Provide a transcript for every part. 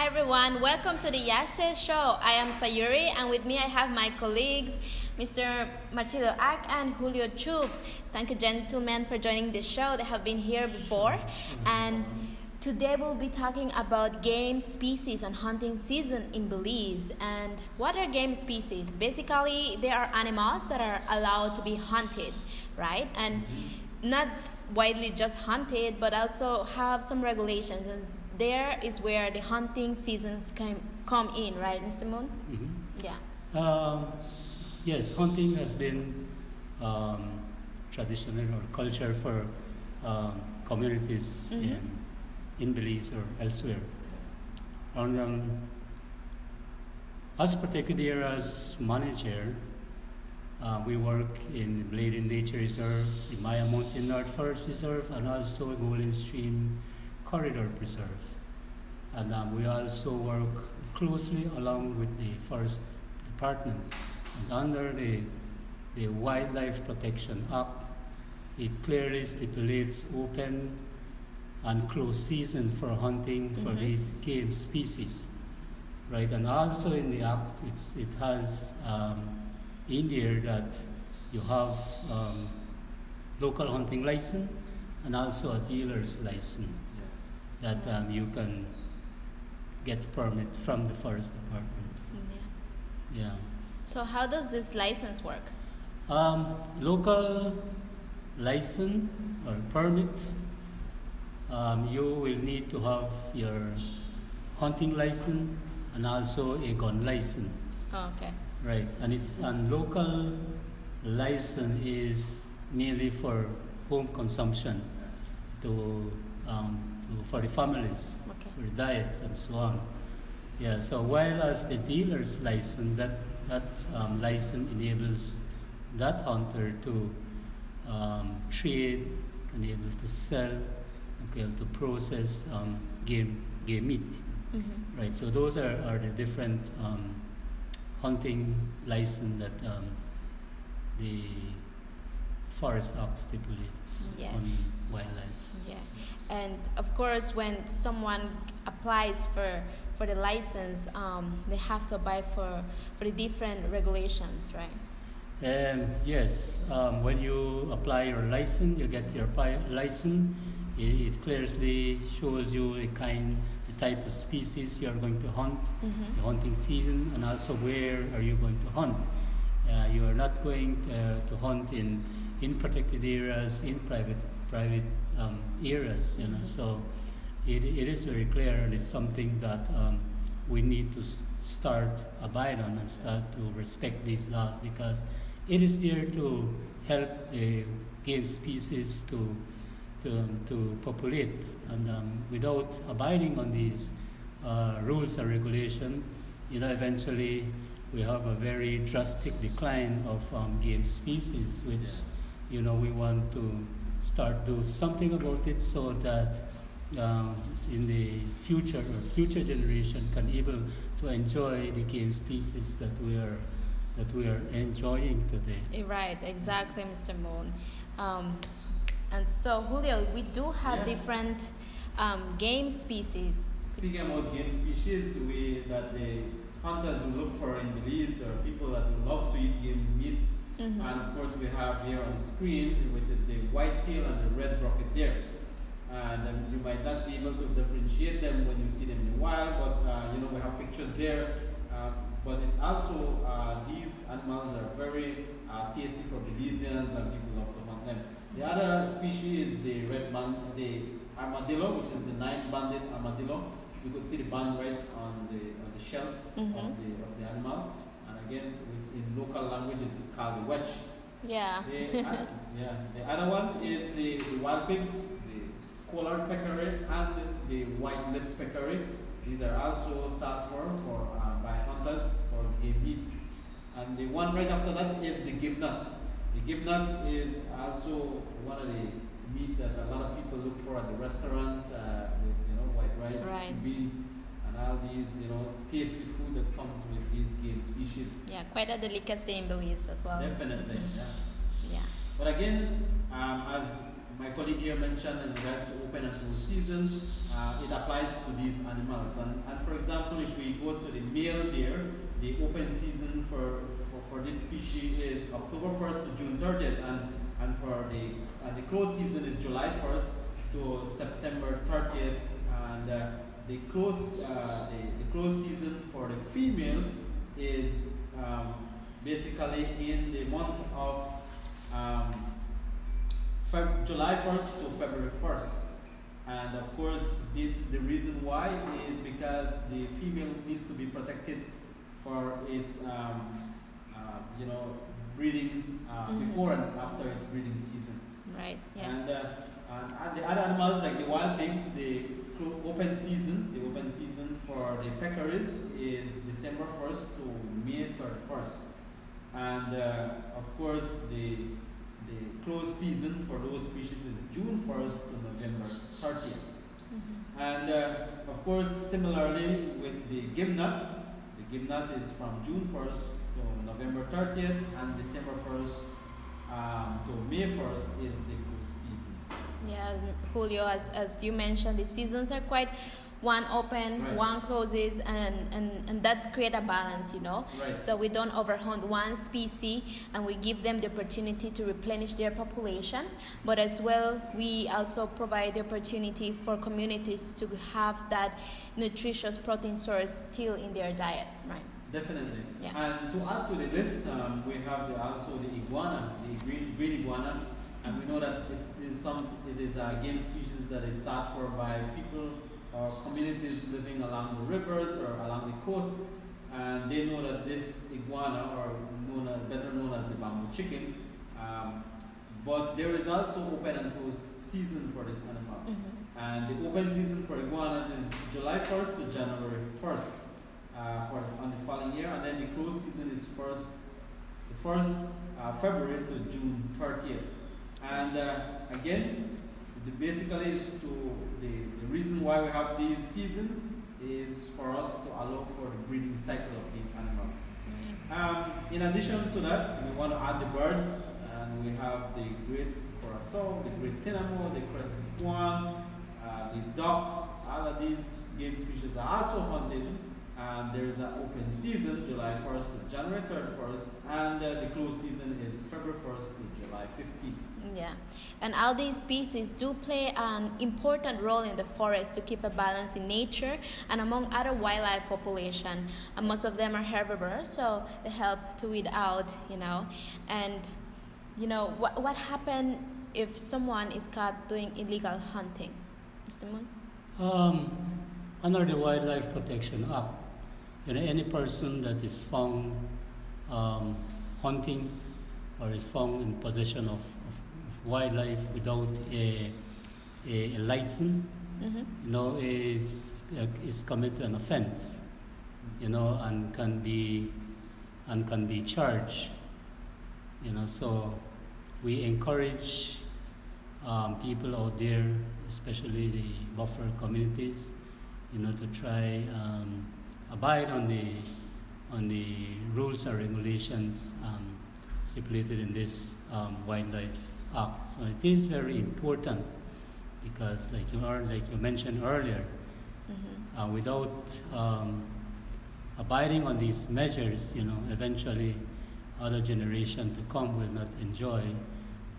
Hi everyone, welcome to the Yashe Show. I am Sayuri and with me I have my colleagues Mr. Marchilio Ack and Julio Chub. Thank you gentlemen for joining the show. They have been here before and today we'll be talking about game species and hunting season in Belize. And what are game species? Basically, they are animals that are allowed to be hunted, right? And not widely just hunted, but also have some regulations. And there is where the hunting seasons come in, right, Mr. Moon? Mm-hmm. Yeah. Yes, hunting has been traditional or culture for communities in Belize or elsewhere. And as protected areas manager, we work in Belize Nature Reserve, the Maya Mountain North Forest Reserve, and also Golden Stream Corridor Preserve. And we also work closely along with the Forest Department. And under the Wildlife Protection Act, it clearly stipulates open and closed season for hunting for these game species, right? And also in the act, it has in there that you have local hunting license and also a dealer's license that you can get permit from the Forest Department. Yeah. So how does this license work? Local license or permit, you will need to have your hunting license and also a gun license. Oh, okay. Right, and local license is mainly for home consumption, for the families, for the diets and so on. Yeah. So while as the dealer's license, that license enables that hunter to trade, and able to sell, able to process game meat. Right. So those are the different hunting license that the Forest Act stipulates on wildlife. Yeah, and of course, when someone applies for the license, they have to apply for the different regulations, right? Yes, when you apply your license, you get your license. It clearly shows you the type of species you are going to hunt, the hunting season, and also where are you going to hunt. You are not going to hunt in protected areas, in private areas, you know. So it is very clear, and it's something that we need to start abide on and start to respect these laws, because it is there to help the game species to populate, and without abiding on these rules and regulation, you know, eventually we have a very drastic decline of game species, which, you know, we want to start do something about it, so that in the future generation can able to enjoy the game species that we are enjoying today. Right, exactly, Mr. Moon. And so, Julio, we do have different game species. Speaking about game species, that the hunters will look for in Belize, or people that love to eat game meat. And of course, we have here on the screen, which is the white-tail and the red-brocket deer. And you might not be able to differentiate them when you see them in the wild, but you know, we have pictures there. But it also, these animals are very tasty for Belizeans, and people love to hunt them. The other species is the the armadillo, which is the 9-banded armadillo. You could see the band right on the shell of the animal. And again, in local language, it's called the wedge. Yeah. The other one is the wild pigs, the collared peccary and the white-lipped peccary. These are also sought for by hunters for game meat. And the one right after that is the gibnut. The gibnut is also one of the meat that a lot of people look for at the restaurants, with, you know, white rice, beans, and all these, you know, tasty food that comes with these game species. Yeah, quite a delicacy in Belize as well. Definitely, Yeah. But again, as my colleague here mentioned in regards to open and close season, it applies to these animals. And for example, if we go to the male deer, the open season for this species is October 1st to June 30th, and for the close season is July 1st to September 30th, and the close season for the female is basically in the month of July 1st to February 1st. And of course, the reason why is because the female needs to be protected for its breeding before and after its breeding season. Right. Yeah. And the other animals like the wild pigs, the open season for the peccaries is December 1st to May 31st. And of course, the closed season for those species is June 1st to November 30th. And of course, similarly with the gibnut is from June 1st to November 30th, and December 1st to May 1st is the closed season. Yeah, Julio, as you mentioned, the seasons are quite one open, right. One closes, and that create a balance, Right. So we don't overhunt one species, and we give them the opportunity to replenish their population, but as well we also provide the opportunity for communities to have that nutritious protein source still in their diet, right? Definitely. Yeah. And to add to the list, we have also the iguana, the green iguana, and we know that it is a game species that is sought for by people or communities living along the rivers or along the coast, and they know that this iguana, or better known as the bamboo chicken, but there is also open and closed season for this animal. And the open season for iguanas is July 1st to January 1st on the following year, and then the closed season is February to June 30th. And again, basically the reason why we have these seasons is for us to allow for the breeding cycle of these animals. In addition to that, we want to add the birds, and we have the great curassow, the great tinamou, the crested swan, the ducks. All of these game species are also hunted, and there is an open season July 1st to January 31st, and the closed season is February 1st to July 15th. Yeah, and all these species do play an important role in the forest to keep a balance in nature and among other wildlife population. And most of them are herbivores, so they help to weed out, And, what happened if someone is caught doing illegal hunting? Mr. Moon? Under the Wildlife Protection Act, any person that is found hunting or is found in possession of wildlife without a license, is committed an offense, and can be charged, So we encourage people out there, especially the buffer communities, to try abide on the rules and regulations stipulated in this Wildlife Act. So it is very important because, like you mentioned earlier, without abiding on these measures, eventually other generation to come will not enjoy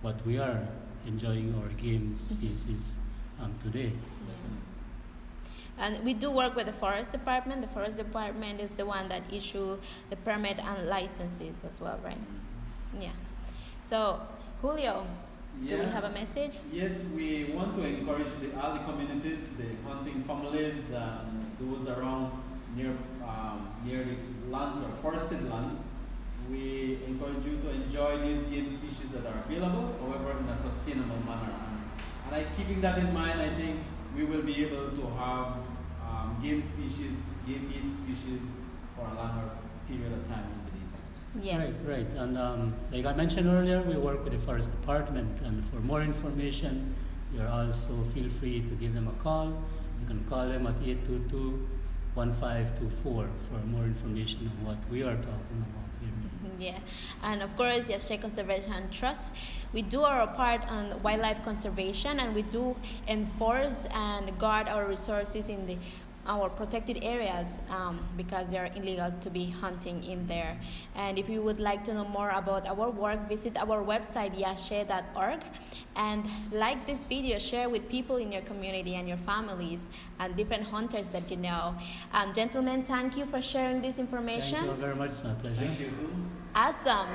what we are enjoying our game species today. And we do work with the Forest Department. The Forest Department is the one that issue the permit and licenses as well, right? Yeah. So, Julio, do we have a message? Yes, we want to encourage all the communities, the hunting families, those around near the lands or forested lands. We encourage you to enjoy these game species that are available, however, in a sustainable manner. And keeping that in mind, I think we will be able to have game meat species for a longer period of time in Belize. Yes. Right. And like I mentioned earlier, we work with the Forest Department, and for more information, you're also feel free to give them a call. You can call them at 1524 for more information on what we are talking about here. Yeah, and of course, Yashe Conservation Trust, we do our part on wildlife conservation, and we do enforce and guard our resources in our protected areas because they are illegal to be hunting in there. And if you would like to know more about our work, visit our website yashe.org, and like this video, share with people in your community and your families and different hunters that you know. Gentlemen, thank you for sharing this information. Thank you very much. It's my pleasure. Thank you. Awesome.